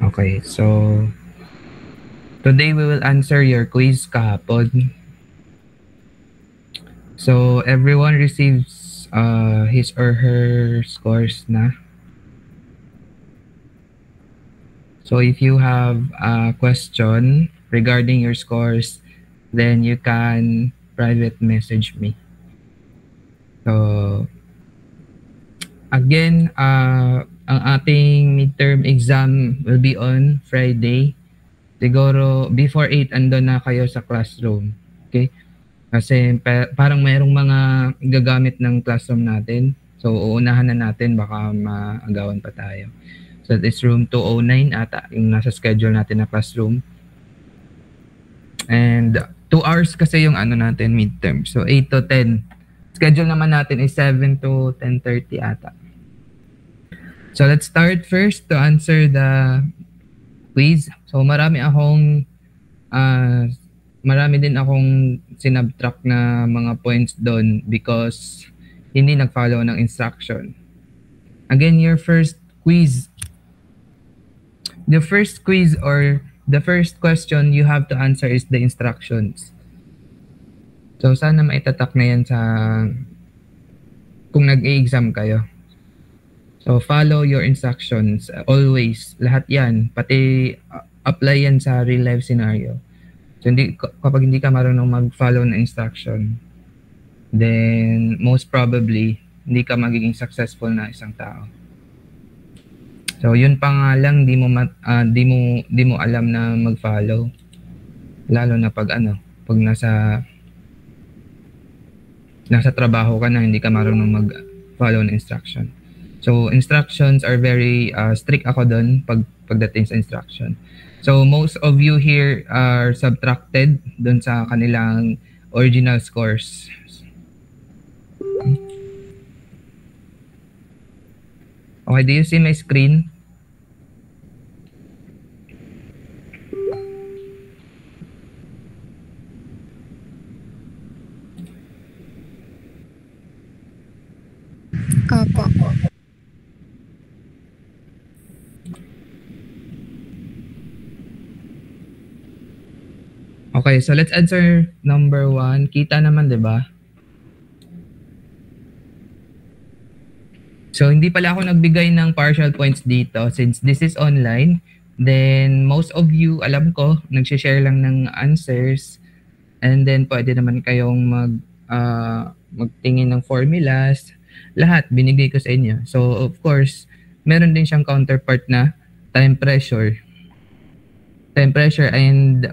Okay, so today we will answer your quiz kahapon. So everyone receives his or her scores na. So if you have a question regarding your scores, then you can private message me. So again, ang ating midterm exam will be on Friday. Siguro before 8 andun na kayo sa classroom. Okay? Kasi parang mayroong mga gagamit ng classroom natin. So uunahan na natin, baka maagawan pa tayo. So this room 209 ata yung nasa schedule natin na classroom. And 2 hours kasi yung ano natin midterm. So 8 to 10. Schedule naman natin is 7 to 10:30 ata. So let's start first to answer the quiz. So marami din akong sinabtract na mga points doon because hindi nag-follow ng instruction. Again, your first quiz. The first quiz or the first question you have to answer is the instructions. So sana maitatak na yan sa kung nag-e-exam kayo. So follow your instructions always. Lahat yan. Pati apply yan sa real life scenario. So kapag hindi ka marunong mag-follow ng instruction, then most probably hindi ka magiging successful na isang tao. So yun pa nga lang di mo alam na mag-follow. Lalo na pag nasa trabaho ka na, hindi ka marunong mag-follow ng instruction. So instructions are very strict ako doon pagdating sa instruction. So most of you here are subtracted doon sa kanilang original scores. Okay, do you see my screen? Opo. Okay, so let's answer number 1. Kita naman, di ba? So hindi pala ako nagbigay ng partial points dito since this is online. Then most of you, alam ko, nag-share lang ng answers. And then pwede naman kayong magtingin ng formulas. Lahat binigay ko sa inyo. So of course, meron din siyang counterpart na time pressure. Time pressure, and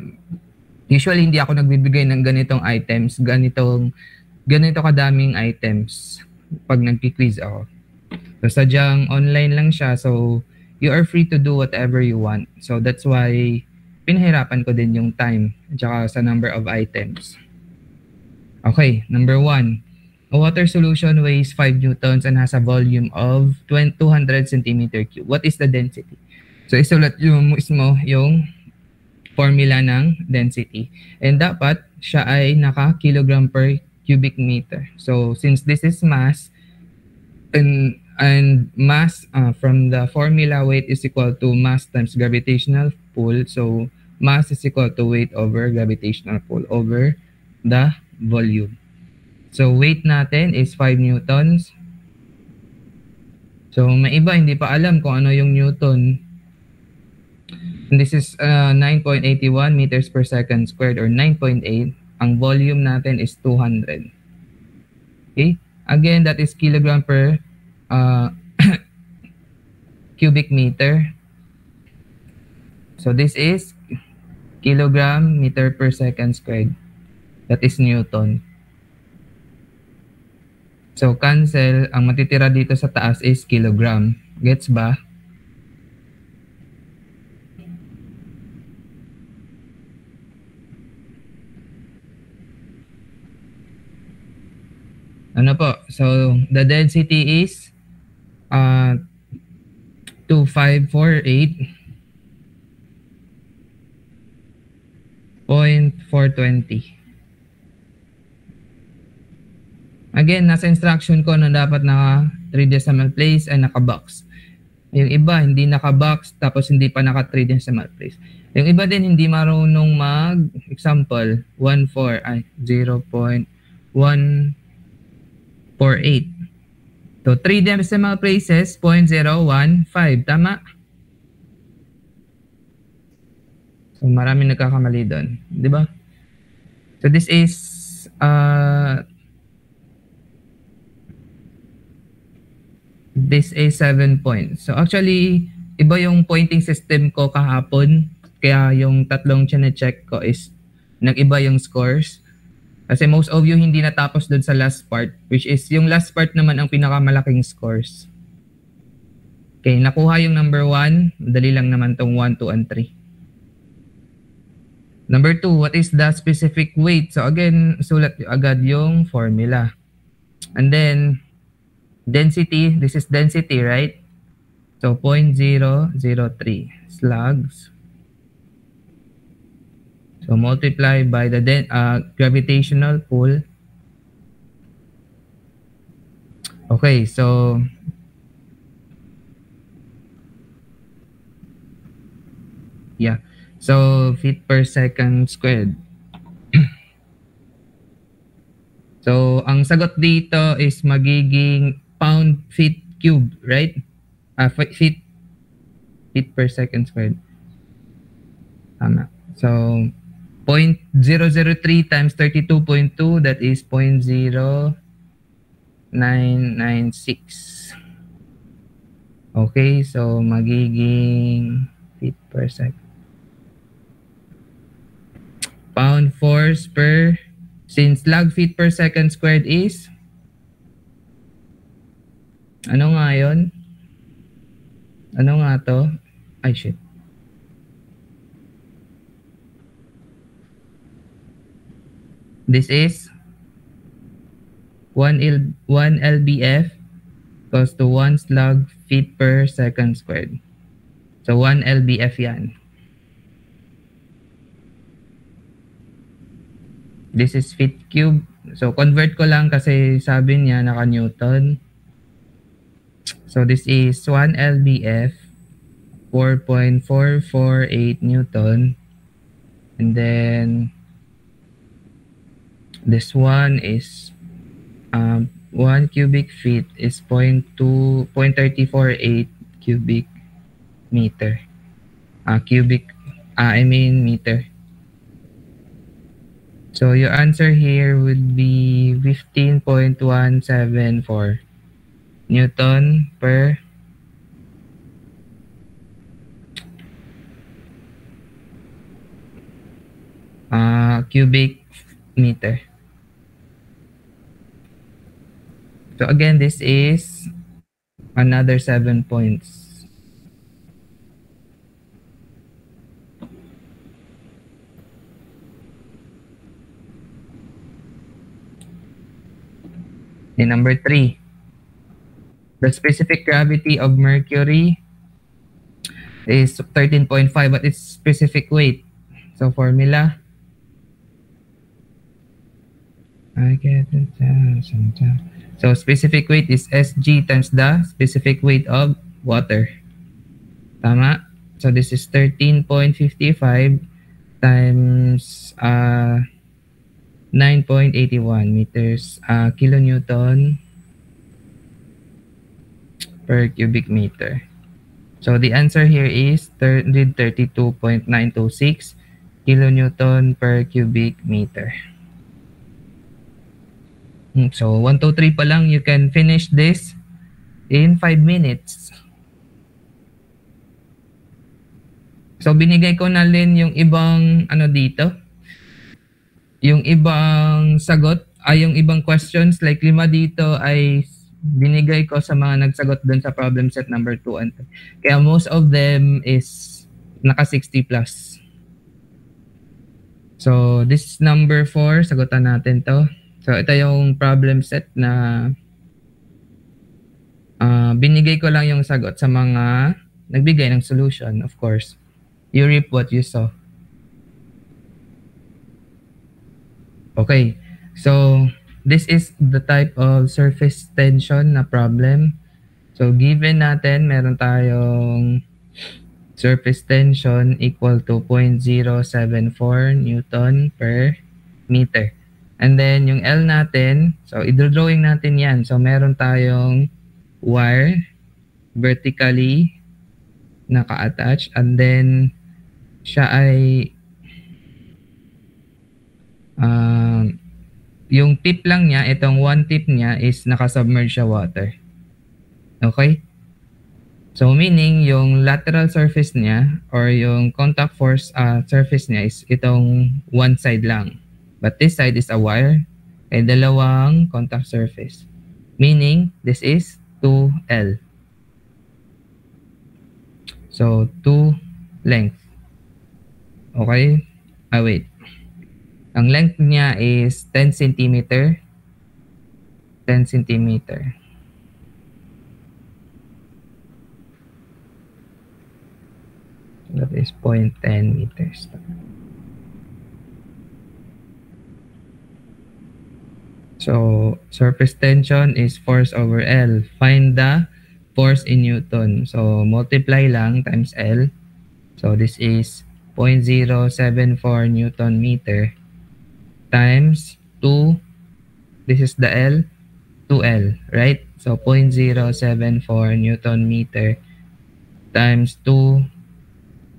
usually hindi ako nagbibigay ng ganitong items, ganito kadaming items pag nagki-quiz ako. So sadyang online lang siya, so you are free to do whatever you want. So that's why pinahirapan ko din yung time at saka sa number of items. Okay, number 1. A water solution weighs 5 newtons and has a volume of 200 centimeter cube. What is the density? So isulat yung mismo yung formula ng density. And dapat siya ay naka-kilogram per cubic meter. So since this is mass, and mass from the formula, weight is equal to mass times gravitational pull. So mass is equal to weight over gravitational pull over the volume. So weight natin is 5 newtons. So may iba hindi pa alam kung ano yung newton. And this is 9.81 meters per second squared or 9.8. Ang volume natin is 200. Okay? Again, that is kilogram per cubic meter. So this is kilogram meter per second squared. That is Newton. So cancel, ang matitira dito sa taas is kilogram. Gets ba? Ano po? So the density is 2548.420. Again, nasa instruction ko na dapat naka 3 decimal place and naka-box. Yung iba, hindi naka-box tapos hindi pa naka 3 decimal place. Yung iba din hindi marunong mag, example, 14, ay, 0.148. So, 3 decimal places, 0.015. Tama? So, marami nagkakamali doon. Di ba? So, this is, this is 7 points. So, actually, iba yung pointing system ko kahapon. Kaya yung tatlong chine-check ko is nag-iba yung scores. Kasi most of you hindi natapos dun sa last part, which is yung last part naman ang pinakamalaking scores. Okay, nakuha yung number 1. Dali lang naman tong 1, 2, and 3. Number 2, what is the specific weight? So again, sulat agad yung formula. And then, density, this is density, right? So 0.003 slugs. So multiply by the gravitational pull. Okay, so yeah. So feet per second squared. So ang sagot dito is magiging pound feet cube, right? Feet per second squared. Tama. So 0.003 times 32.2, that is 0.0996. Okay, so magiging feet per second. Pound force per, since log feet per second squared is, ano nga yun? Ano nga to? Ay, shit. This is 1 lbf equals to 1 slug feet per second squared. So 1 lbf yan. This is feet cube. So convert ko lang kasi sabi niya naka-Newton. So this is 1 lbf, 4.448 Newton. And then this one is 1 cubic feet is 0.348 cubic meter. Meter. So your answer here would be 15.174 Newton per cubic meter. So again, this is another 7 points. And number 3, the specific gravity of Mercury is 13.5, but its specific weight. So formula, so specific weight is Sg times the specific weight of water. Tama? So this is 13.55 times 9.81 meters kilonewton per cubic meter. So the answer here is 132.926 kilonewton per cubic meter. So 1, 2, 3 pa lang, you can finish this in 5 minutes. So binigay ko na rin yung ibang ano dito, yung ibang sagot ay yung ibang questions, like 5 dito ay binigay ko sa mga nagsagot dun sa problem set number 2 and 3. Kaya most of them is naka 60 plus. So this number 4, sagutan natin to. So ito yung problem set na binigay ko lang yung sagot sa mga nagbigay ng solution. Of course, you reap what you sow. Okay, so this is the type of surface tension na problem. So given natin, meron tayong surface tension equal to 0.074 Newton per meter. And then yung L natin, so i-drawing natin yan. So meron tayong wire vertically naka-attach, and then siya ay yung tip lang niya, itong one tip niya is naka-submerge sa water. Okay? So meaning yung lateral surface niya or yung contact force surface niya is itong one side lang. But this side is a wire, ay dalawang contact surface. Meaning this is 2L. So 2 length. Okay? Wait. Ang length niya is 10 centimeter. 10 centimeter. That is 0.10 meters. So, surface tension is force over L. Find the force in Newton. So, multiply lang times L. So, this is 0.074 Newton meter times 2. This is the L, 2L, right? So, 0.074 Newton meter times 2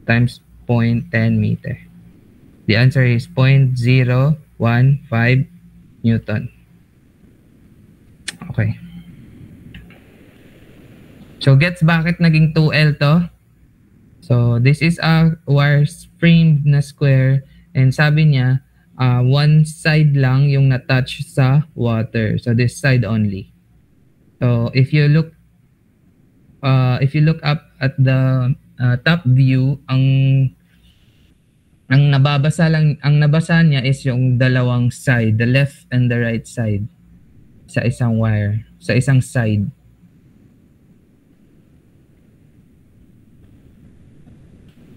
times 0.10 meter. The answer is 0.015 Newton. Okay. So, gets bakit naging 2L to? So, this is a wire framed na square, and sabi niya, one side lang yung na-touch sa water. So, this side only. So, if you look up at the top view, ang nabasa niya is yung dalawang side, the left and the right side sa isang wire, sa isang side.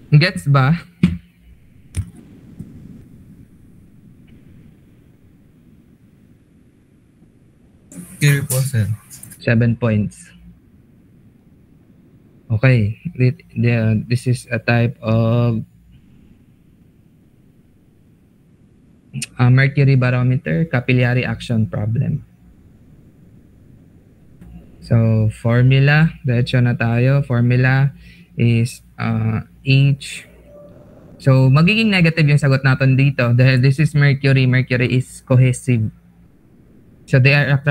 Gets ba? Clear po, sir. 7 points. Okay, this is a type of mercury barometer capillary action problem. So, formula, diretso na tayo. Formula is H. So, magiging negative yung sagot natin dito dahil this is mercury. Mercury is cohesive. So, they are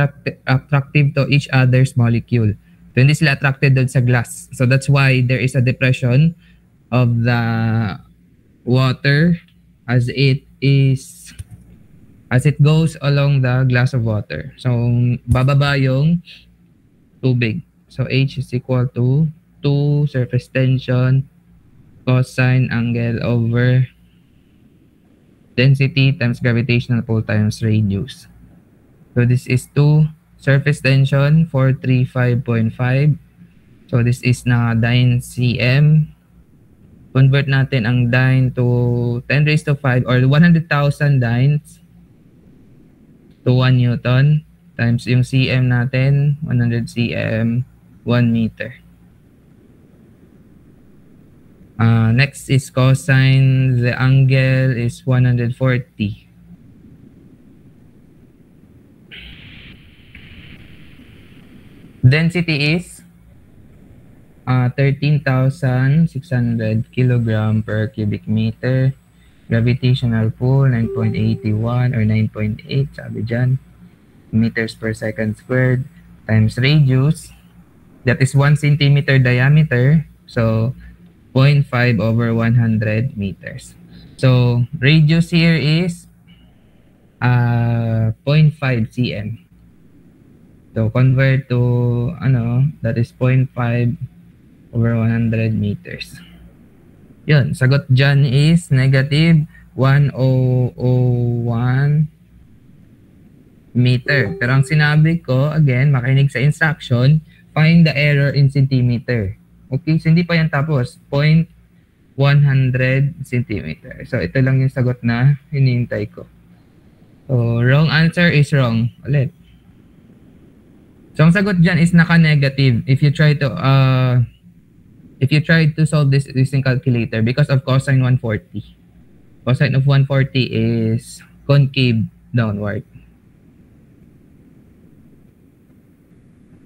attractive to each other's molecule. So, hindi sila attracted doon sa glass. So, that's why there is a depression of the water as it goes along the glass of water. So, bababa yung tubig. So, H is equal to 2 surface tension cosine angle over density times gravitational pull times radius. So, this is 2 surface tension 435.5. So, this is na 9 cm. Convert natin ang dyne to 10 raised to 5 or 100,000 dynes to 1 Newton times yung cm natin, 100 cm, 1 meter. Next is cosine. The angle is 140. Density is 13,600 kilogram per cubic meter. Gravitational pull 9.81 or 9.8 sabi dyan. Meters per second squared times radius. That is 1 centimeter diameter. So 0.5 over 100 meters. So radius here is 0.5 cm. So convert to that is 0.5 over 100 meters. Yun, sagot dyan is negative 1001 meter. Pero ang sinabi ko, again, makinig sa instruction, find the error in centimeter. Okay, so hindi pa yan tapos. 0.100 centimeter. So ito lang yung sagot na hinihintay ko. So, wrong answer is wrong. Ulit. So, ang sagot dyan is naka-negative if you try to solve this using calculator because of cosine 140. Cosine of 140 is concave downward.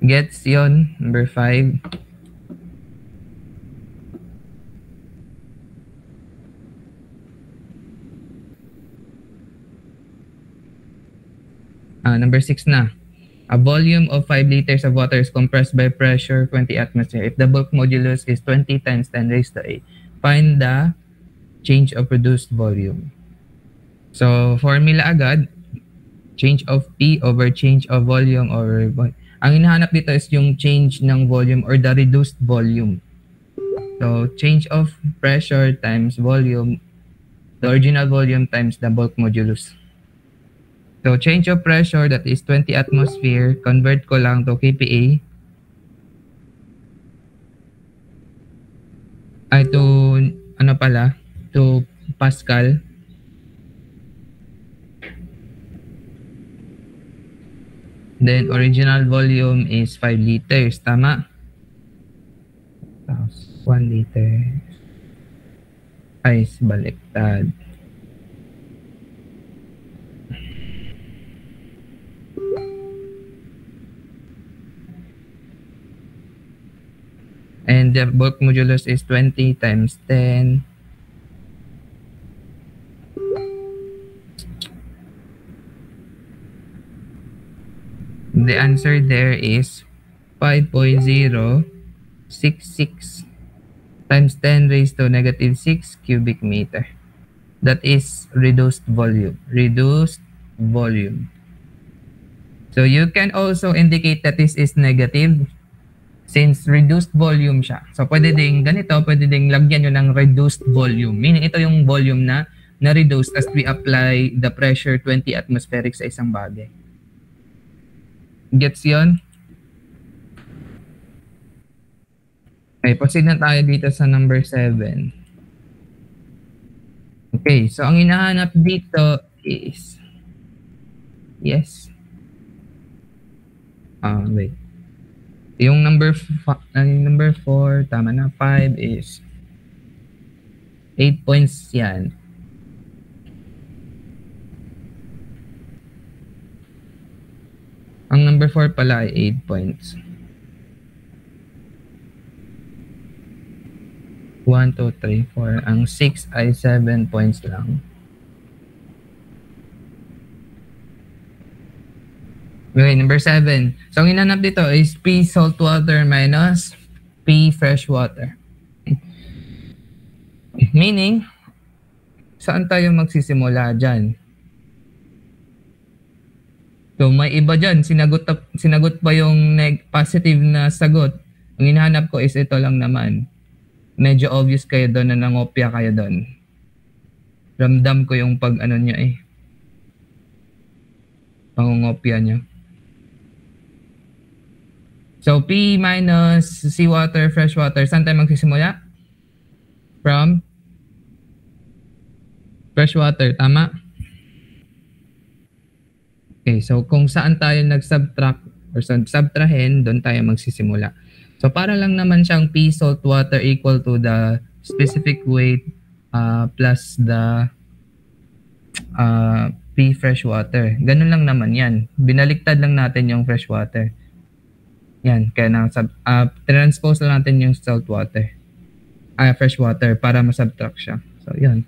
Gets yon number 5. Number 6 na. A volume of 5 liters of water is compressed by pressure 20 atmosphere. If the bulk modulus is 20 times 10 raised to 8, find the change of produced volume. So, formula agad, change of P over change of volume over volume. Ang hinahanap dito is yung change ng volume or the reduced volume. So, change of pressure times volume, the original volume times the bulk modulus. So, change of pressure, that is 20 atmosphere. Convert ko lang to kPa. Ay, to, to Pascal. Then, original volume is 5 liters. Tama? 1 liter. Ay, baliktad. And the bulk modulus is 20 times 10. The answer there is 5.066 times 10 raised to negative 6 cubic meter. That is reduced volume. Reduced volume. So you can also indicate that this is negative since reduced volume siya. So pwede ding ganito, pwede ding lagyan nyo ng reduced volume. Meaning ito yung volume na na-reduce as we apply the pressure 20 atmospheric sa isang bagay. Gets yun? Okay, proceed na tayo dito sa number 7. Okay, so ang hinahanap dito is yes. Wait. Yung number 4, tama na. 5 is 8 points yan. Ang number 4 pala ay 8 points. 1, 2, 3, 4. Ang 6 ay 7 points lang. Okay, number 7. So, ang hinanap dito is P salt water minus P fresh water. Meaning, saan tayo magsisimula dyan? So, may iba dyan. Sinagot pa yung positive na sagot. Ang hinahanap ko is ito lang naman. Medyo obvious kayo doon na nangopya kayo doon. Ramdam ko yung pag-ano nyo eh. Pangungopya nyo. So, P minus seawater, fresh water. Saan tayo magsisimula? From fresh water. Tama? Okay, so kung saan tayo nag-subtract or subtrahen, doon tayo magsisimula. So, para lang naman siyang P salt water equal to the specific weight plus the P fresh water. Ganun lang naman yan. Binaliktad lang natin yung fresh water. Yan, kaya transpose lang natin yung salt water. Fresh water para masubtract siya. So, yan.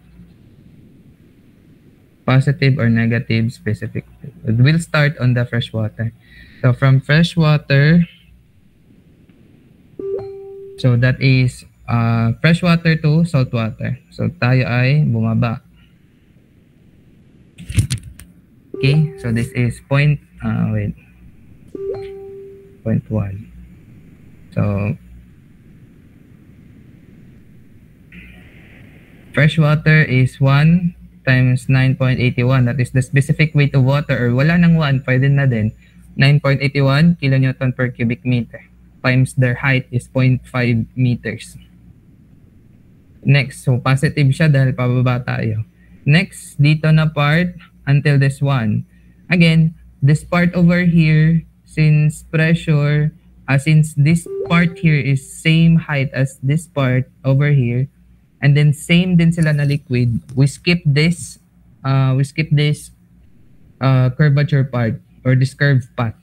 Positive or negative specific. We'll start on the fresh water. So, from fresh water, so that is fresh water to salt water. So, tayo ay bumaba. Okay, so this is point 0.1. So, fresh water is 1 times 9.81. That is the specific weight of water, or wala nang 1, pwede na din. 9.81 kilonewton per cubic meter times their height is 0.5 meters. Next, so positive siya dahil pababa tayo. Next, dito na part until this one. Again, this part over here, since pressure, since this part here is same height as this part over here, and then same din sila na liquid, we skip this curvature part or this curved path.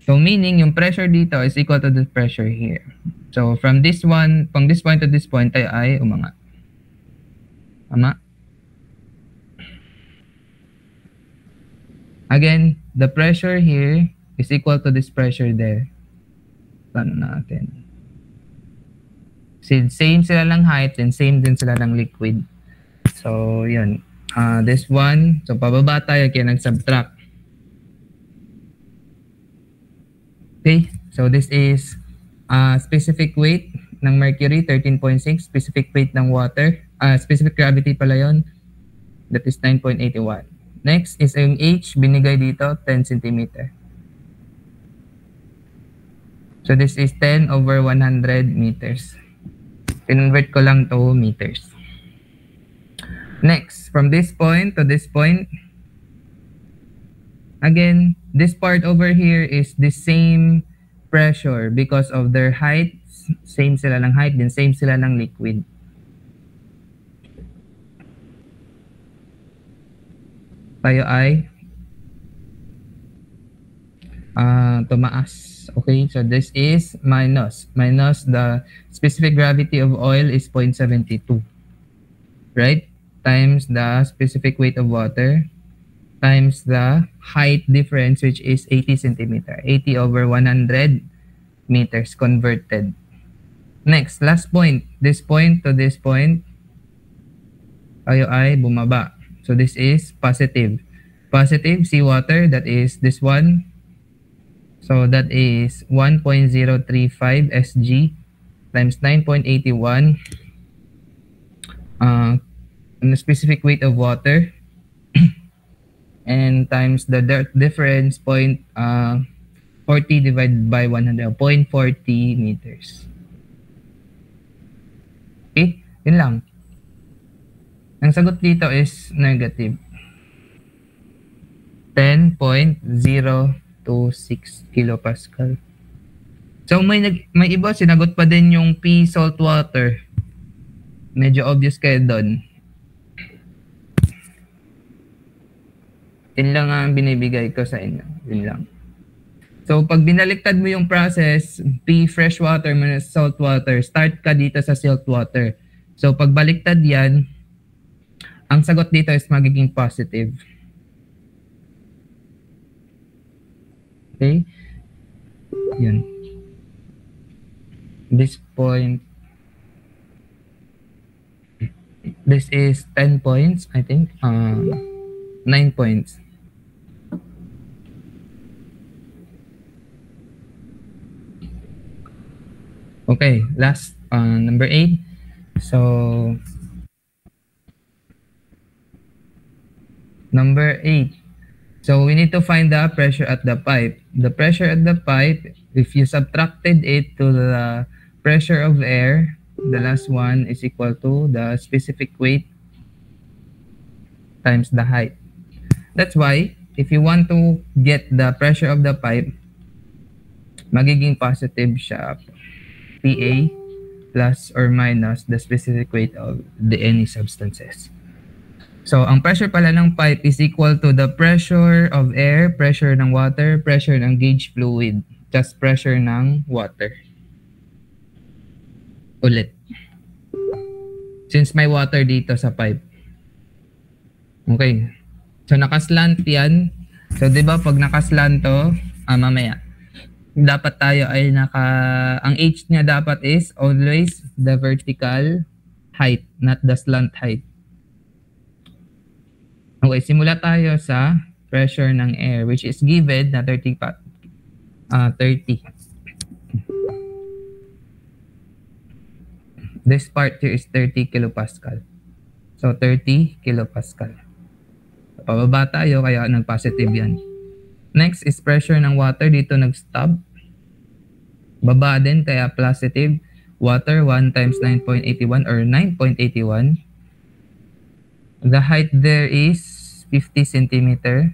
So meaning yung pressure dito is equal to the pressure here. So from this point to this point ay umangat. Tama? Again, the pressure here is equal to this pressure there. Paano natin? Since same sila lang height and same din sila lang liquid. So, yun. This one, so pababa tayo kaya nag-subtract. Okay, so this is specific weight ng mercury, 13.6. Specific weight ng water, specific gravity pala yun. That is 9.81. Next is yung H, binigay dito, 10 cm. So this is 10 over 100 meters. Convert ko lang to meters. Next, from this point to this point, again, this part over here is the same pressure because of their height. Same sila ng height, then same sila ng liquid. Tayo ay tumaas. Okay, so this is minus the specific gravity of oil is 0.72, right? Times the specific weight of water times the height difference, which is 80 centimeter. 80 over 100 meters converted. Next, last point. This point to this point, tayo ay bumaba. So this is positive. Positive seawater, that is this one. So that is 1.035 SG times 9.81 the specific weight of water and times the difference 40 divided by 100, 0.40 meters. Okay, yun lang. Ang sagot dito is negative 10.026 kilopascal. So may iba sinagot pa din yung P salt water. Medyo obvious kayo doon. Yun lang ang binibigay ko sa inyo. Yun lang. So pag binaliktad mo yung process, P fresh water minus salt water, start ka dito sa salt water. So pag baliktad yan, ang sagot dito is magiging positive. Okay? Yun. This point, this is 10 points, I think. 9 points. Okay, last, number 8. So, number 8. So we need to find the pressure at the pipe. The pressure at the pipe, if you subtracted it to the pressure of air, the last one is equal to the specific weight times the height. That's why, if you want to get the pressure of the pipe, magiging positive siya. PA plus or minus the specific weight of the any substances. So, ang pressure pala ng pipe is equal to the pressure of air, pressure ng water, pressure ng gauge fluid, just pressure ng water. Ulit. Since may water dito sa pipe. Okay. So, nakaslant yan. So, di ba pag nakaslant to, mamaya, dapat tayo ay ang H niya dapat is always the vertical height, not the slant height. Okay, simula tayo sa pressure ng air, which is given na 30. This part here is 30 kilopascal. So, 30 kilopascal. Pababa tayo, kaya nag-positive yan. Next is pressure ng water. Dito nag-stop. Baba din, kaya positive. Water, 1 times 9.81 or 9.81. The height there is 50 centimeter.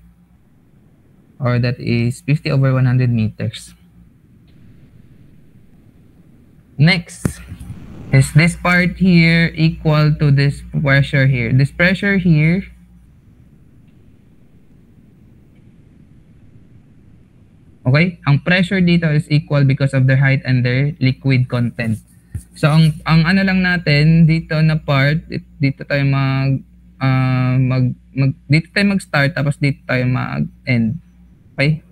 or that is 50 over 100 meters. Next, is this part here equal to this pressure here? This pressure here okay? Ang pressure dito is equal because of their height and their liquid content. So ang ano lang natin dito na part, dito tayo dito tayo mag-start tapos dito tayo mag-end. Okay?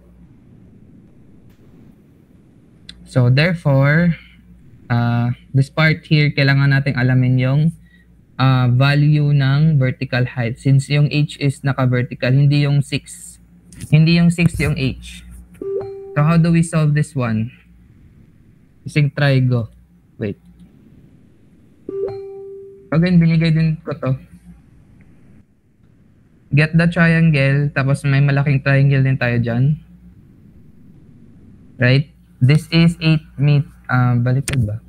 So therefore, this part here kailangan nating alamin yung value ng vertical height since yung h is naka-vertical, hindi yung 6. Hindi yung 6 yung h. So how do we solve this one? Using trigo. Wait. Again, binigay din ko to. Get the triangle, tapos may malaking triangle din tayo dyan. Right? This is 8 baliktad ba?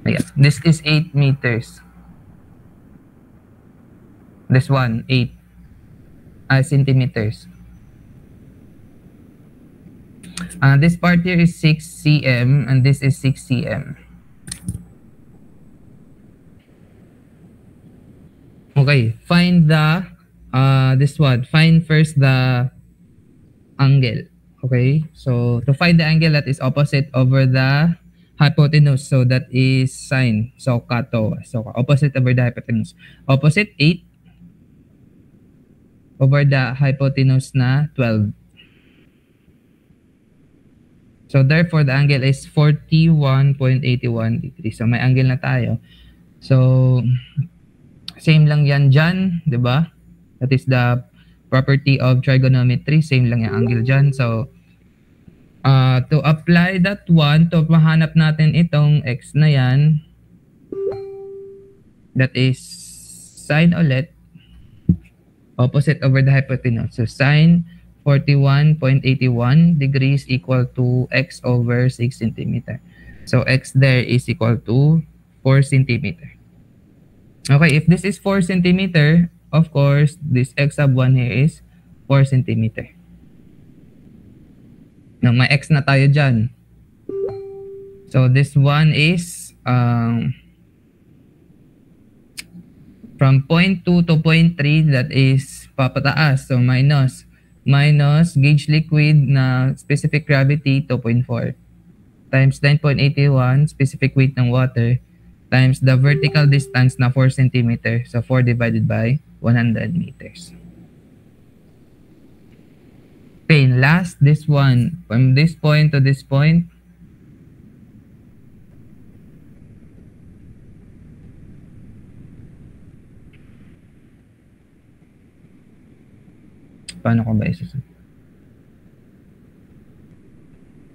Ayan. This is 8 meters. This one, 8 centimeters. This part here is 6 cm and this is 6 cm. Okay, find the this one. Find first the angle. Okay, so to find the angle that is opposite over the hypotenuse, so that is sine. So kato. So opposite over the hypotenuse. Opposite 8 over the hypotenuse na 12. So therefore, the angle is 41.81 degrees. So may angle na tayo. So same lang yan dyan, di ba? That is the property of trigonometry. Same lang yung angle dyan. So to apply that one, to mahanap natin itong x na yan, that is sine ulit, opposite over the hypotenuse. So sine 41.81 degrees equal to x over 6 centimeter. So x there is equal to 4 centimeter. Okay, if this is 4 centimeter, of course, this x sub 1 here is 4 centimeter. Now, may x na tayo dyan. So this one is from point 2 to point 3, that is papataas. So minus gauge liquid na specific gravity 2.4 times 9.81 specific weight ng water times the vertical distance na 4 cm. So 4 divided by 100 meters. Okay, last, this one. From this point to this point, paano ko ba isusunod?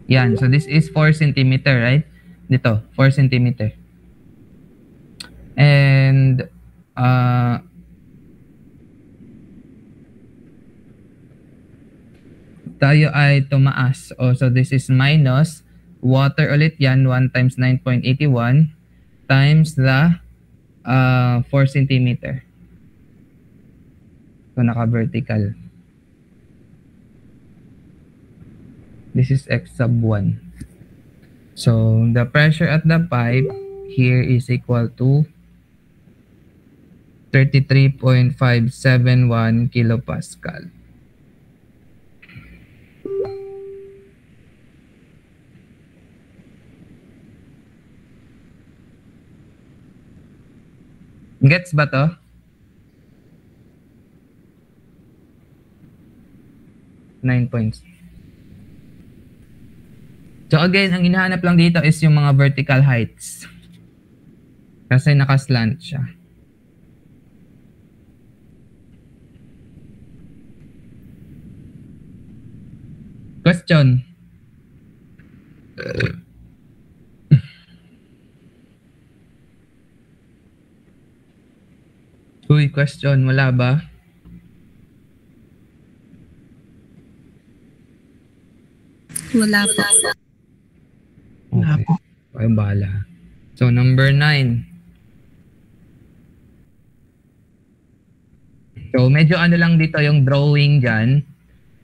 Yan. So this is 4 centimeter, right? Dito, 4 centimeter. And tayo ay tumaas. So this is minus water ulit yan, 1 times 9.81 times the 4 centimeter. So naka-vertical. This is x sub 1. So the pressure at the pipe here is equal to 33.571 kilopascal. Gets ba to? Nine points. So again, ang hinahanap lang dito is yung mga vertical heights. Kasi nakaslant siya. Question. Uy, question. Wala ba? Wala po. Okay. Kayo bahala. So, number 9. So medyo ano lang dito yung drawing dyan,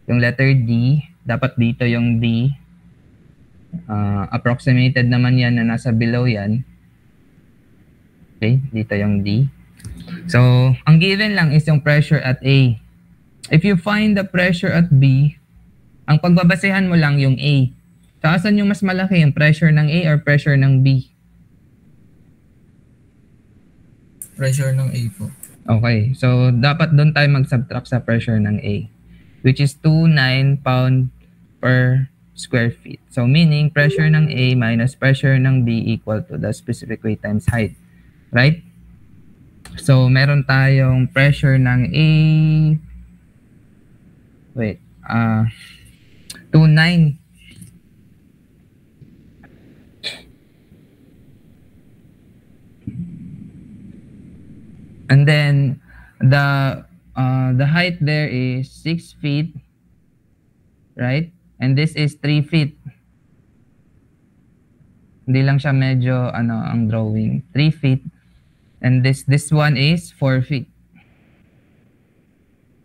yung letter D, dapat dito yung D. Approximated naman yan na nasa below yan. Okay, dito yung D. So, ang given lang is yung pressure at A. If you find the pressure at B, ang pagbabasehan mo lang yung A. So, asan yung mas malaki, yung pressure ng A or pressure ng B? Pressure ng A po. Okay, so dapat doon tayo mag-subtract sa pressure ng A, which is 29 pound per square feet. So meaning pressure ng A minus pressure ng B equal to the specific weight times height. Right? So meron tayong pressure ng A, wait, 29. And then the height there is 6 feet, right? And this is 3 feet. Hindi lang siya medyo ang drawing. 3 feet. And this one is 4 feet.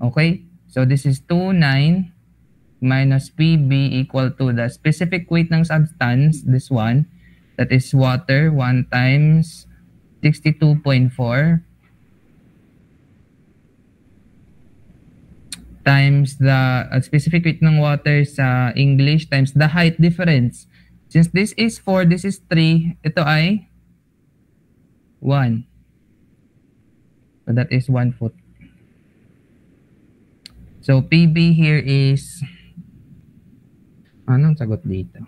Okay? So this is 29 minus PB equal to the specific weight ng substance, this one, that is water, 1 times 62.4 times the specific weight ng water sa English times the height difference. Since this is 4, this is 3, ito ay 1. So that is 1 foot. So PB here is, anong sagot dito?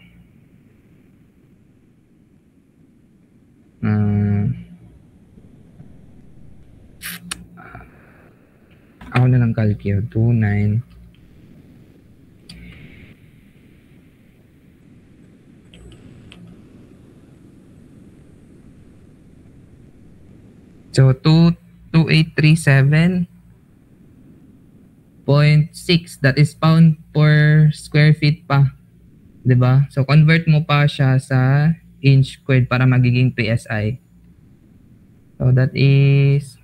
Ako na lang calculate. 29. So 2837.6, that is pound per square feet pa. 'Di ba? So convert mo pa siya sa inch squared para magiging PSI. So that is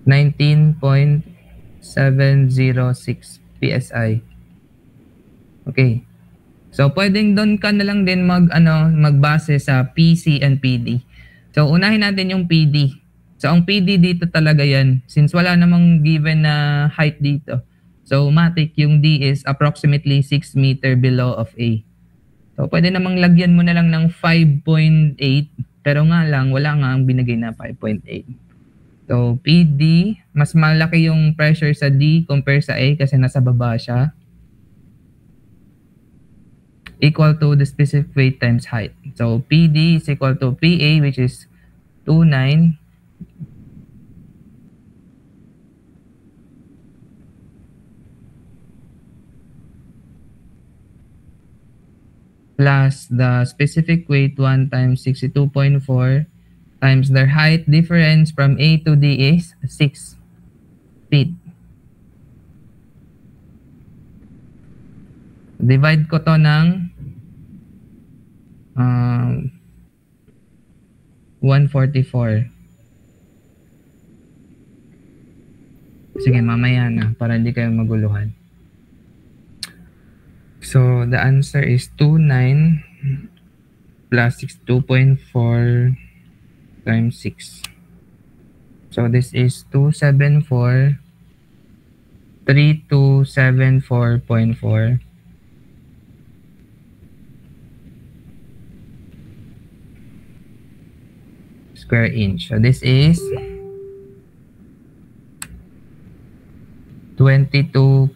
19.706 PSI. Okay. So pwedeng doon ka na lang din magbase sa PC and PD. So unahin natin yung PD. So ang PD dito talaga yan since wala namang given na height dito. So matik yung D is approximately 6 meter below of A. So pwede namang lagyan mo na lang ng 5.8 pero nga lang wala nga ang binigay na 5.8. So PD, mas malaki yung pressure sa D compare sa A kasi nasa baba siya. Equal to the specific weight times height. So PD is equal to PA, which is 29 plus the specific weight 1 times 62.4 times their height difference from A to D is 6 feet. Divide ko to ng 144. Sige, mamaya na para hindi kayo maguluhan. So, the answer is 29 plus 62.4 times 6. So, this is 274, 3274.4. Square inch. So this is 22.739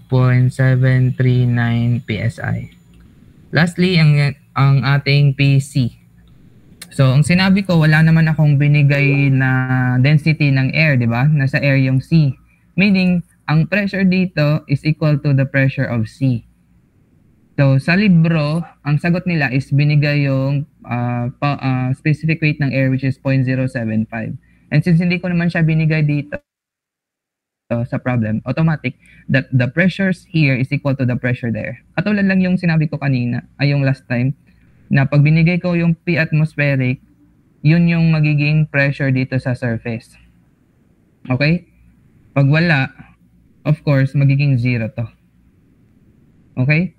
PSI. Lastly, ang ating PC. So, ang sinabi ko, wala naman akong binigay na density ng air, di ba? Nasa air yung C. Meaning, ang pressure dito is equal to the pressure of C. So, sa libro, ang sagot nila is binigay yung specific weight ng air which is 0.075. And since hindi ko naman siya binigay dito sa problem, automatic that the pressures here is equal to the pressure there. Katulad lang yung sinabi ko kanina, ay yung last time, na pag binigay ko yung P atmospheric, yun yung magiging pressure dito sa surface. Okay? Pag wala, of course, magiging 0 to. Okay?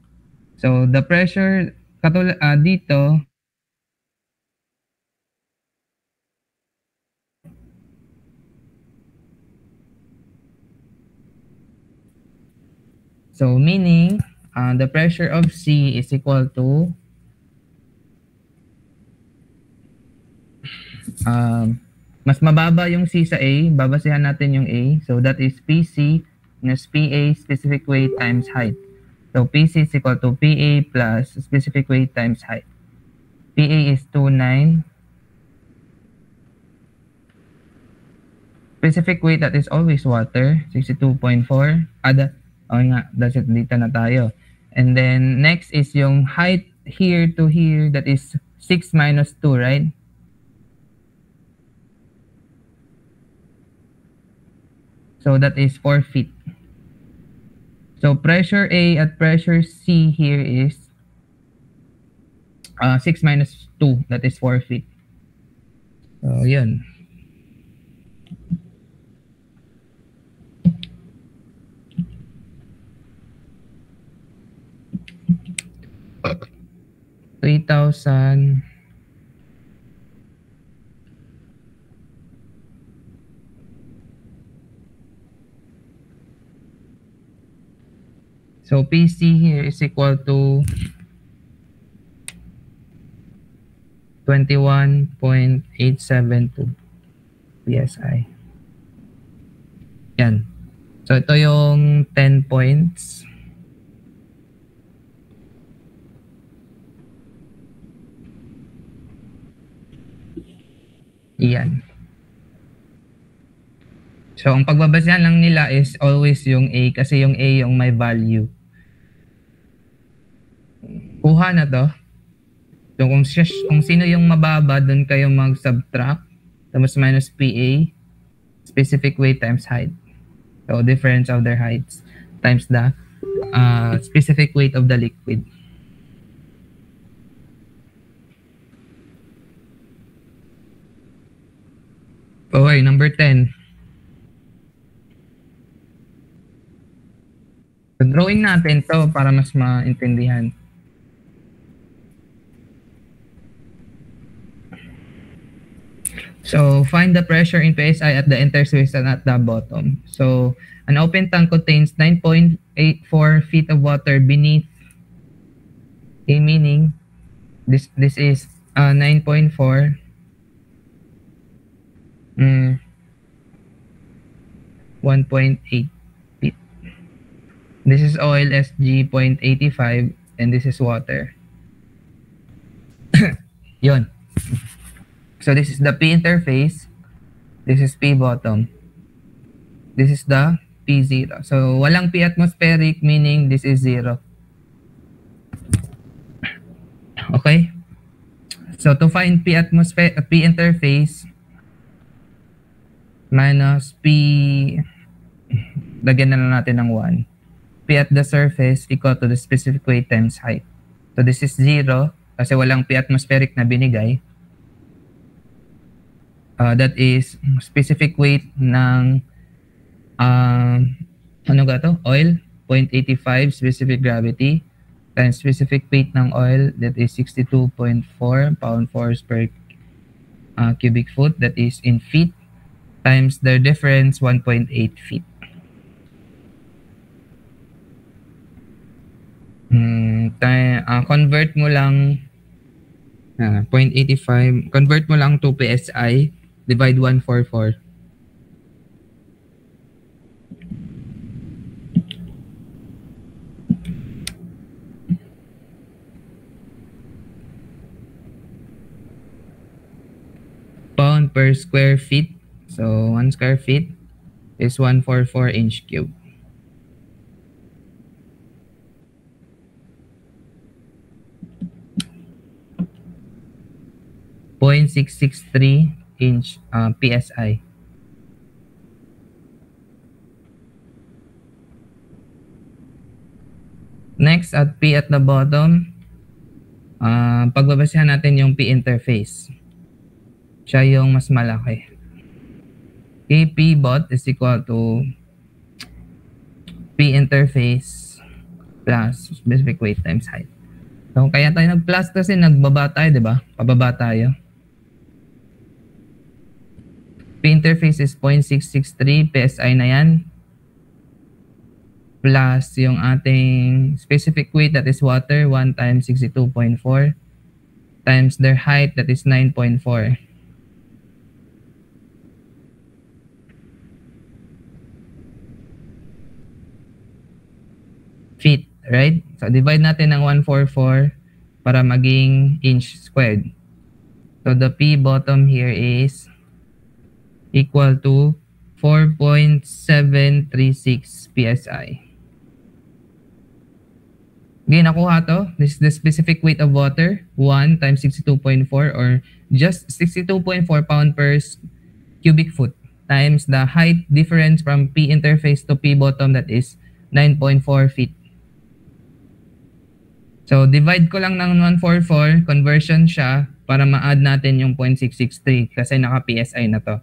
So, the pressure dito, so meaning, the pressure of C is equal to mas mababa yung C sa A, babasehan natin yung A. So that is PC minus PA specific weight times height. So PC is equal to PA plus specific weight times height. PA is 29. Specific weight, that is always water, 62.4. Okay nga, that's it, dito na tayo. And then next is yung height here to here, that is 6 minus 2, right? So that is 4 feet. So pressure A at pressure C here is 6 minus 2, that is 4 feet. So yun. $3,000. So PC here is equal to 21.872 PSI. Yan. So ito yung 10 points. Yan. So ang pagbabasehan lang nila is always yung A kasi yung A yung may value. Kuha na to. So kung sino yung mababa, doon kayo mag-subtract. Tapos minus PA, specific weight times height. So difference of their heights times the specific weight of the liquid. Okay, number 10. So drawing natin to para mas maintindihan. So find the pressure in PSI at the interface and at the bottom. So an open tank contains 9.84 feet of water beneath A, meaning this is 9.4 1.8 feet. This is oil SG 0.85 and this is water. Yun. So this is the P interface. This is P bottom. This is the P0. So walang P atmospheric, meaning this is 0. Okay? So to find P interface minus P, lagyan na lang natin ng 1. P at the surface equal to the specific weight times height. So this is 0 kasi walang P atmospheric na binigay. That is specific weight ng ano ga to? Oil, 0.85 specific gravity times specific weight ng oil, that is 62.4 pound-force per cubic foot, that is in feet, times their difference 1.8 feet. Convert mo lang 0.85, convert mo lang to PSI, divide 144. Pound per square feet. So 1 square feet is 144 inch cube. .663 inch PSI. Next, at P at the bottom, pagbabasehan natin yung P interface. Siya yung mas malaki. Kp bot is equal to P interface plus specific weight times height. So, kaya tayo nag-plus kasi nagbaba tayo, di ba? Pababa tayo. P interface is 0.663 PSI na yan. Plus yung ating specific weight that is water, 1 times 62.4 times their height that is 9.4. Feet, right? So, divide natin ng 144 para maging inch squared. So, the P bottom here is equal to 4.736 PSI. Okay, nakuha to. This is the specific weight of water, 1 times 62.4 or just 62.4 pound per cubic foot times the height difference from P interface to P bottom that is 9.4 feet. So, divide ko lang ng 144, conversion siya para ma-add natin yung 0.663 kasi naka-PSI na to.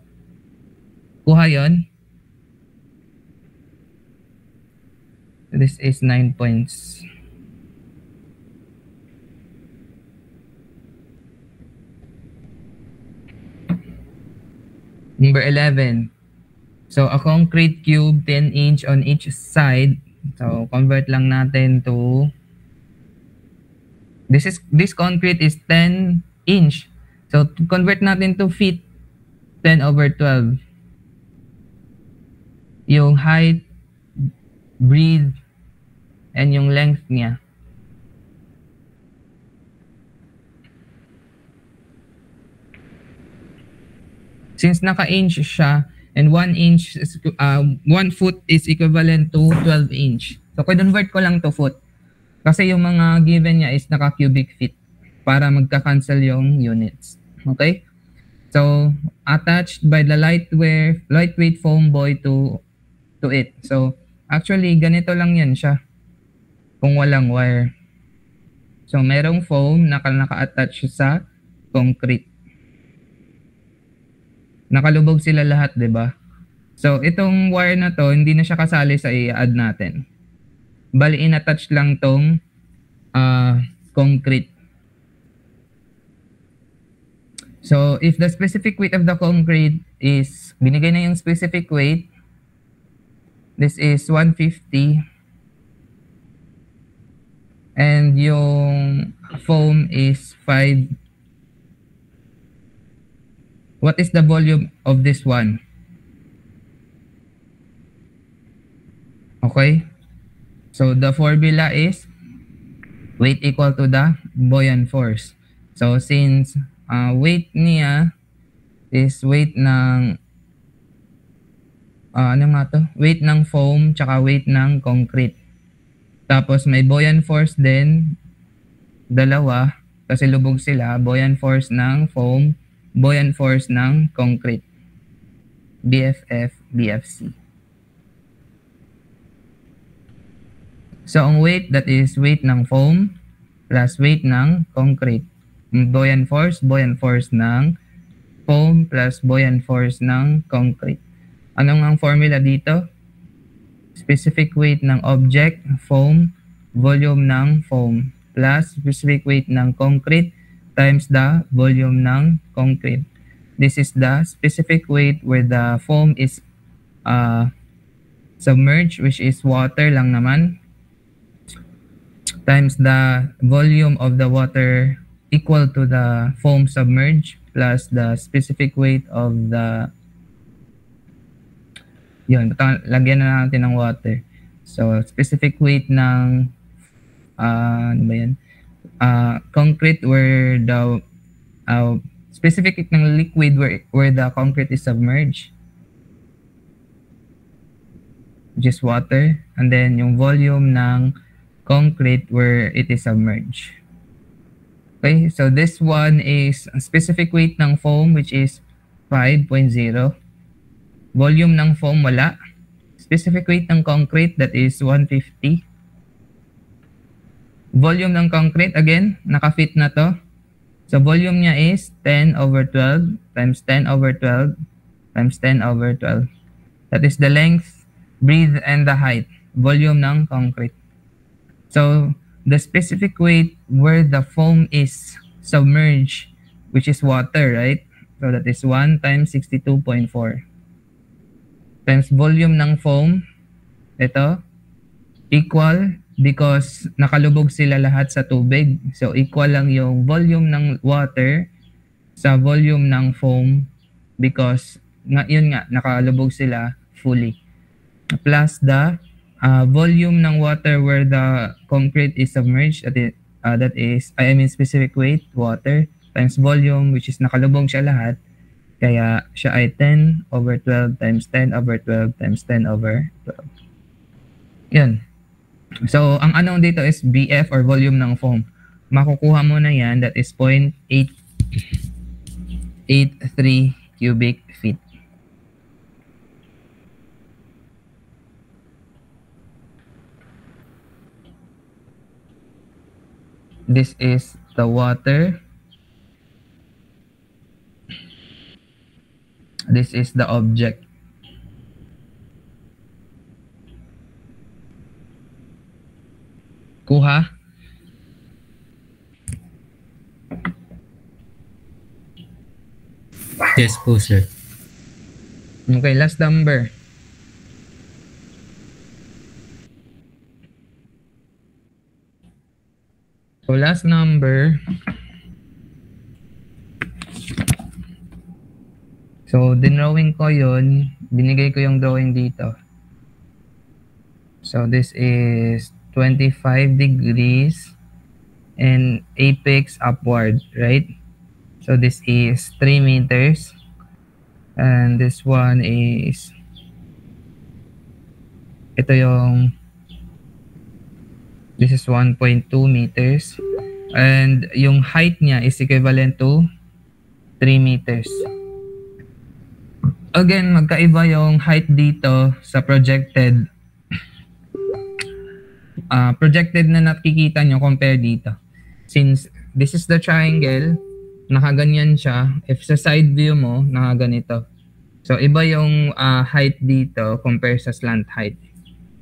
Kuha yun. This is 9 points. Number 11. So, a concrete cube 10 inch on each side. So, convert lang natin to this concrete is 10 inch. So, to convert natin to feet, 10 over 12. Yung height, breadth, and yung length niya. Since naka-inch siya, and 1 inch, 1 foot is equivalent to 12 inch. So, convert ko lang to foot. Kasi yung mga given niya is naka-cubic feet para magka-cancel yung units. Okay? So, attached by the lightweight foam buoy to it. So, actually, ganito lang yan siya kung walang wire. So, merong foam na naka-attach sa concrete. Nakalubog sila lahat, 'di ba? So, itong wire na to, hindi na siya kasali sa i-add natin. Bali, in-attach lang tong concrete. So, if the specific weight of the concrete is, binigay na yung specific weight, this is 150. And yung foam is 5. What is the volume of this one? Okay. So, the formula is weight equal to the buoyant force. So, since weight niya is weight ng ano nga to? Weight ng foam tsaka weight ng concrete. Tapos may buoyant force din, dalawa, kasi lubog sila. Buoyant force ng foam, buoyant force ng concrete. BFF, BFC. So, ang weight, that is weight ng foam plus weight ng concrete. Buoyant force ng foam plus buoyant force ng concrete. Anong ang formula dito? Specific weight ng object, foam, volume ng foam, plus specific weight ng concrete times the volume ng concrete. This is the specific weight where the foam is submerged, which is water lang naman, times the volume of the water equal to the foam submerged plus the specific weight of the lagyan na natin ng water. So, specific weight ng ano ba yan? Concrete where the specific weight ng liquid where the concrete is submerged, just water, and then yung volume ng concrete where it is submerged. Okay, so this one is specific weight ng foam, which is 5.0. Volume ng foam, wala. Specific weight ng concrete, that is 150. Volume ng concrete, again, naka-fit na to. So volume niya is 10 over 12 times 10 over 12 times 10 over 12. That is the length, breadth, and the height, volume ng concrete. So the specific weight where the foam is submerged, which is water, right? So that is 1 times 62.4 times volume ng foam, ito, equal because nakalubog sila lahat sa tubig. So equal lang yung volume ng water sa volume ng foam because yun nga, nakalubog sila fully. Plus the volume ng water where the concrete is submerged, that is, I mean specific weight, water, times volume, which is nakalubog siya lahat. Kaya siya ay 10 over 12 times 10 over 12 times 10 over 12. Yun. So, ang anong dito is BF or volume ng foam. Makukuha mo na yan, that is 0.883 cubic feet. This is the water. This is the object. Kuha? Yes po, sir. Okay, last number. So last number. So dinrawing ko yun. Binigay ko yung drawing dito. So this is 25 degrees and apex upward, right? So this is 3 meters. And this one is, ito yung, this is 1.2 meters. And yung height niya is equivalent to 3 meters. Again, magkaiba yung height dito sa projected. Projected na nakikita nyo compare dito. Since this is the triangle, nakaganyan siya. If sa side view mo, nakaganito. So, iba yung height dito compare sa slant height.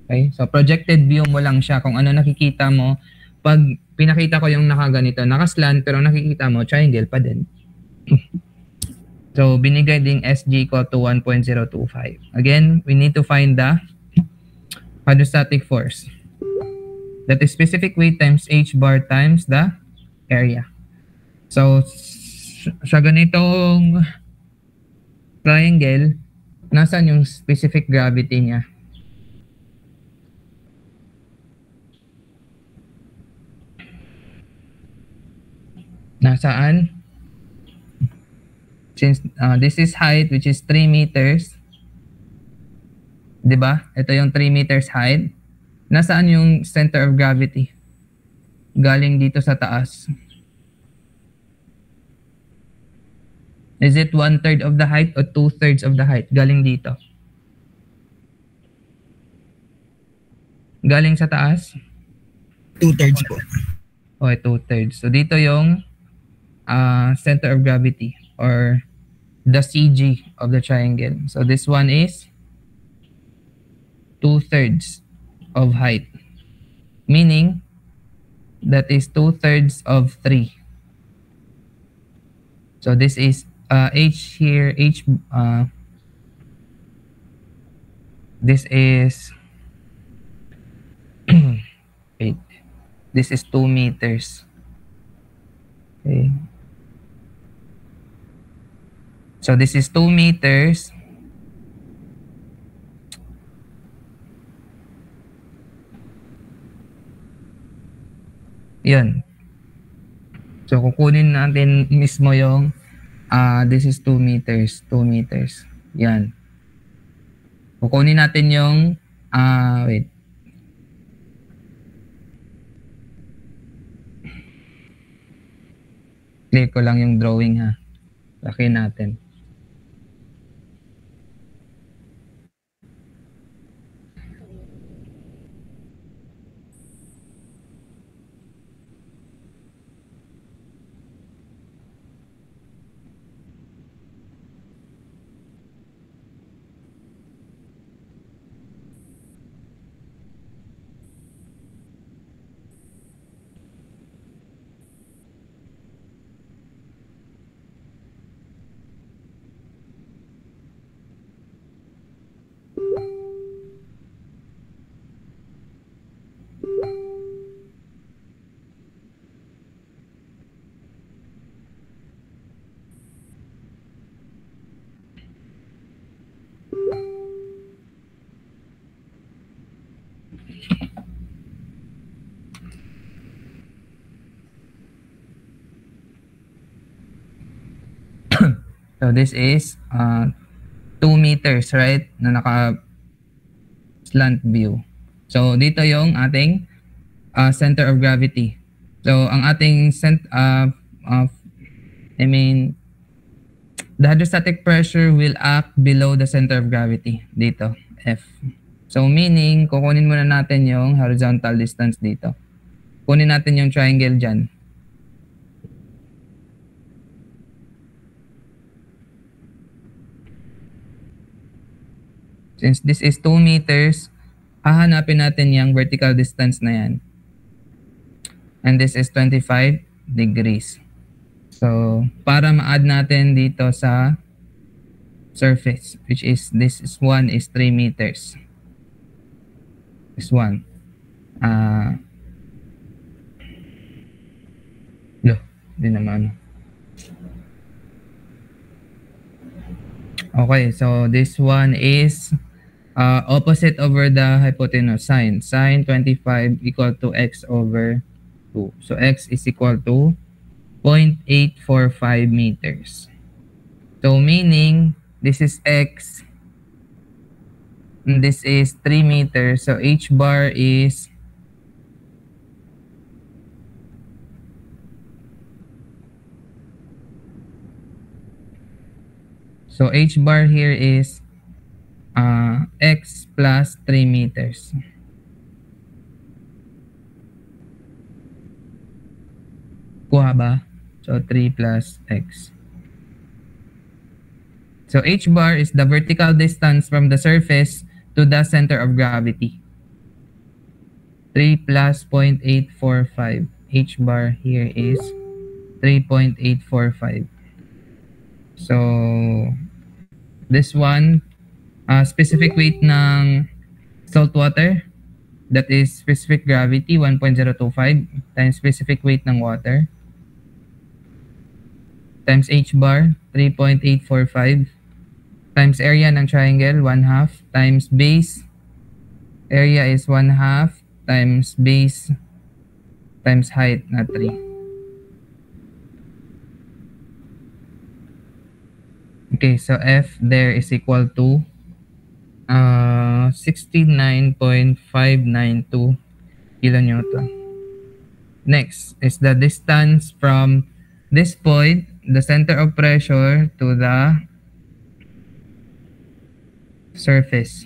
Okay? So, projected view mo lang siya kung ano nakikita mo. Pag pinakita ko yung nakaganito, nakaslant pero nakikita mo, triangle pa din. So, binigay ding SG equal to 1.025. Again, we need to find the hydrostatic force. That is specific weight times H bar times the area. So, sa ganitong triangle, nasan yung specific gravity niya? Nasaan? Since this is height which is 3 meters, di ba? Ito yung 3 meters height. Nasaan yung center of gravity? Galing dito sa taas. Is it 1/3 of the height or 2/3 of the height? Galing dito. Galing sa taas? 2/3 po. Okay, 2/3. So dito yung center of gravity or the CG of the triangle. So this one is 2/3 of height. Meaning, that is 2/3 of 3. So this is H here, this is, wait, this is 2 meters. Okay. So this is 2 meters. Yan. So kukunin natin mismo yung this is 2 meters, 2 meters. Yan. Kukunin natin yung wait. Clear ko lang yung drawing ha. Laki natin. So this is 2 meters, right? Na naka slant view. So dito yung ating center of gravity. So ang ating the hydrostatic pressure will act below the center of gravity dito, F. So meaning, kukunin muna natin yung horizontal distance dito. Kunin natin yung triangle dyan. Since this is 2 meters, hahanapin natin yung vertical distance na yan. And this is 25 degrees. So, para ma-add natin dito sa surface, which is this is 1 is 3 meters. This one. Di naman. Okay, so this one is opposite over the hypotenuse sine. Sine 25 equal to x over 2. So x is equal to 0.845 meters. So meaning, this is x, and this is 3 meters. So h bar is h bar here is x plus 3 meters. Kuha ba? So 3 plus x. So h bar is the vertical distance from the surface to the center of gravity. 3 plus 0.845. H bar here is 3.845. So this one, specific weight ng salt water, that is specific gravity 1.025 times specific weight ng water times h bar 3.845 times area ng triangle 1/2 times base area is 1/2 times base times height na 3. Okay, so F there is equal to 69.592 kilonewton. Next is the distance from this point, the center of pressure, to the surface.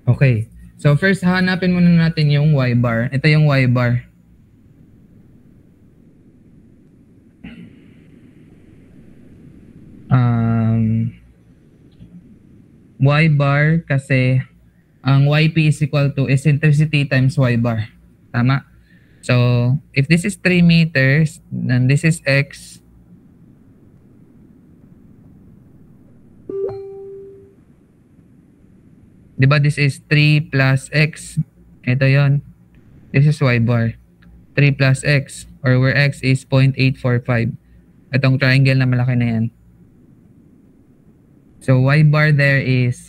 Okay. So first, hanapin muna natin yung Y bar. Ito yung Y bar. Y bar kasi ang YP is equal to eccentricity times Y bar. Tama? So, if this is 3 meters, then this is X. Diba this is 3 plus X? Ito yon. This is Y bar. 3 plus X, or where X is 0.845. Itong triangle na malaki na yan. So, Y bar there is...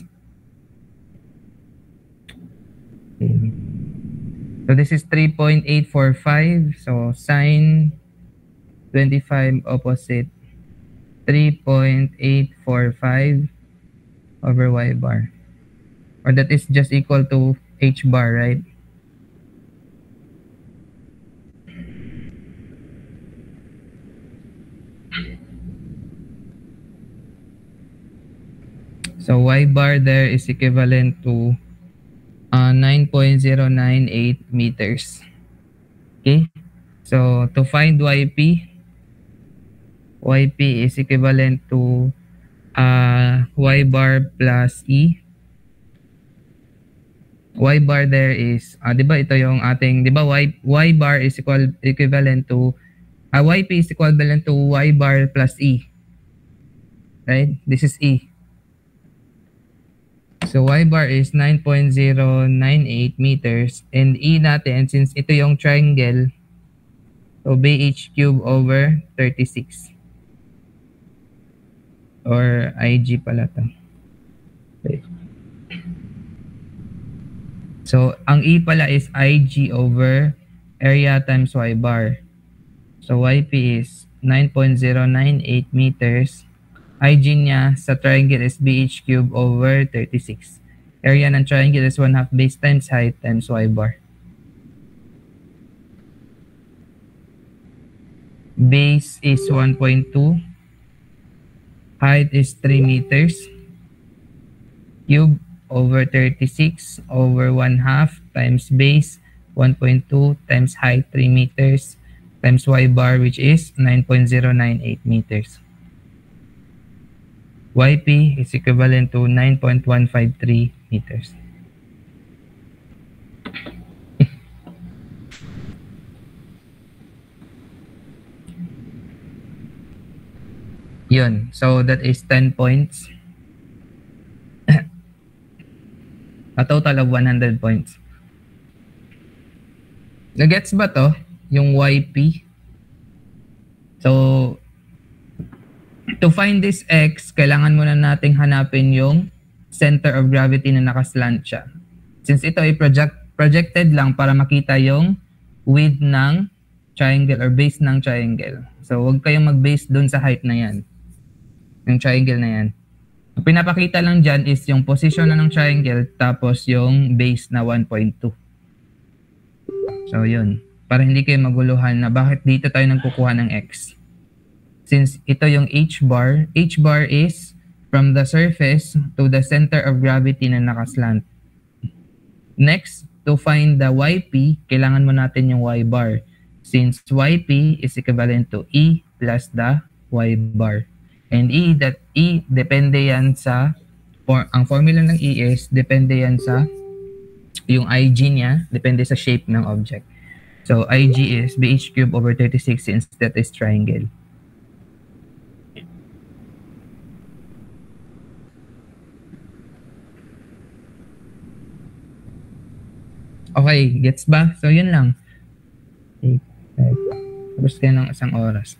So, this is 3.845. So, sine 25 opposite 3.845 over Y bar. Or that is just equal to H bar, right? So Y bar there is equivalent to 9.098 meters. Okay? So to find YP is equivalent to Y bar plus E. Y bar there is, di ba ito yung ating, di ba Y bar is equivalent to, YP is equivalent to Y bar plus E. Right? This is E. So Y bar is 9.098 meters, and E natin, since ito yung triangle, so BH cube over 36. Or IG pala to. Okay. So ang E pala is IG over area times Y bar. So YP is 9.098 meters IG niya sa triangle is BH cube over 36. Area ng triangle is 1/2 base times height times y bar. Base is 1.2. Height is 3 meters. Cube over 36 over 1/2 times base 1.2 times height 3 meters times y bar, which is 9.098 meters. YP is equivalent to 9.153 meters. Yun. So that is 10 points. A total of 100 points. Nagets ba to? Yung YP? So, to find this X, kailangan muna nating hanapin yung center of gravity na nakaslant siya. Since ito ay projected lang para makita yung width ng triangle or base ng triangle. So, huwag kayong mag-base dun sa height na yan. Yung triangle na yan. Ang pinapakita lang dyan is yung position na ng triangle tapos yung base na 1.2. So, yun. Para hindi kayo maguluhan na bakit dito tayo nagkukuha ng X. Since ito yung H bar is from the surface to the center of gravity na nakaslant. Next, to find the YP, kailangan mo natin yung Y bar. Since YP is equivalent to E plus the Y bar. And E depende yan sa, ang formula ng E is, depende yan sa, yung IG niya, depende sa shape ng object. So, IG is BH cube over 36 since that is triangle. Okay, gets ba? So, yun lang. 8, 5. Tapos kayo ng isang oras.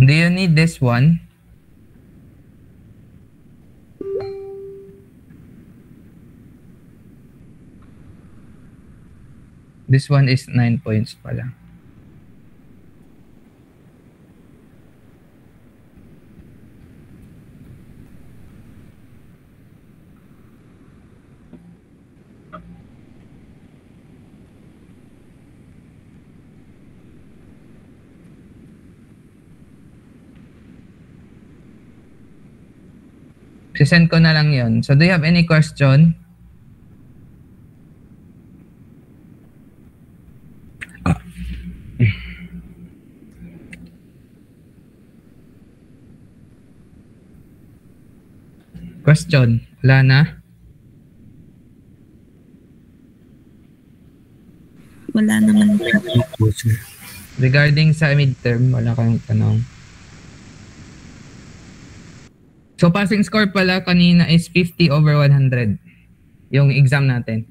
Do you need this one? This one is 9 points pala. Sisend ko na lang yon. So, do you have any question? Question? Wala na? Wala naman po. Regarding sa midterm, wala kayong tanong. So, passing score pala kanina is 50 over 100. Yung exam natin.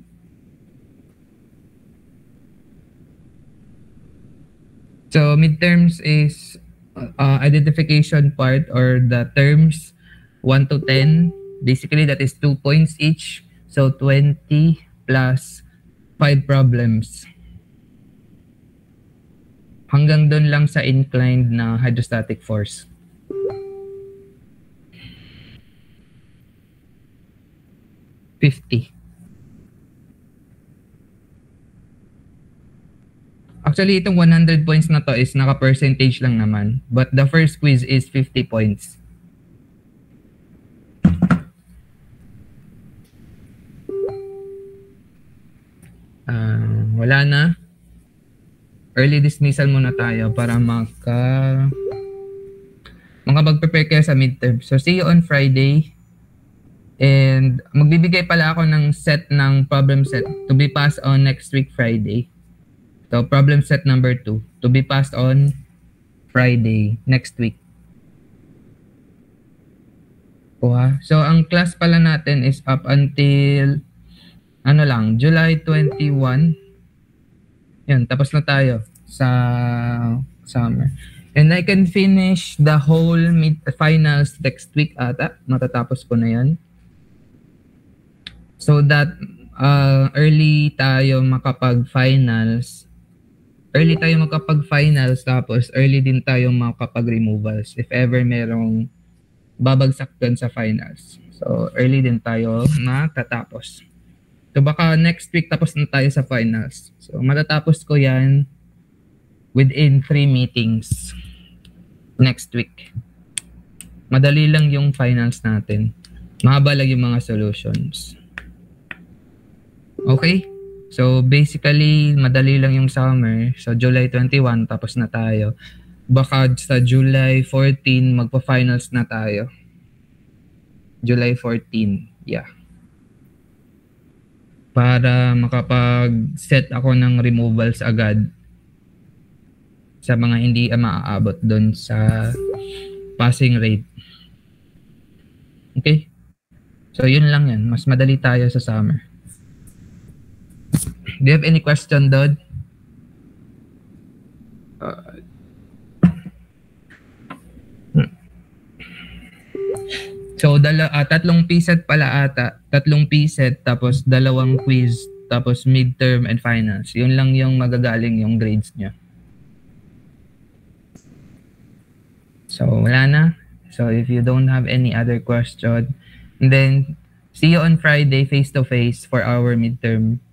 So, midterms is identification part or the terms 1 to 10. Basically, that is 2 points each. So, 20 plus 5 problems. Hanggang dun lang sa inclined na hydrostatic force. Actually, itong 100 points na to is naka-percentage lang naman. But the first quiz is 50 points. Wala na. Early dismissal muna tayo para makapag-prepare kayo sa midterm. So, see you on Friday. And magbibigay pala ako ng set ng problem set to be passed on next week Friday. So, problem set number 2 to be passed on Friday next week. So, ang class pala natin is up until July 21. Yan, tapos na tayo sa summer. And I can finish the whole finals next week ata. Matatapos ko na yan. So that early tayo makapag-finals early tayo makapag-finals tapos early din tayo makapag-removals if ever merong babagsak dun sa finals. So, early din tayo matatapos. So, baka next week tapos na tayo sa finals. So, matatapos ko yan within 3 meetings next week. Madali lang yung finals natin. Mahaba lang yung mga solutions. Okay? So, basically, madali lang yung summer. So, July 21, tapos na tayo. Baka sa July 14, magpa-finals na tayo. July 14, yeah. Para makapag-set ako ng removals agad sa mga hindi maaabot doon sa passing rate. Okay? So, yun lang yan. Mas madali tayo sa summer. Do you have any question, Dod? So, tatlong PSET pala ata. Tatlong PSET, tapos dalawang quiz, tapos midterm and finals. Yun lang yung magagaling yung grades niya. So, wala na. So, if you don't have any other question, then see you on Friday face-to-face for our midterm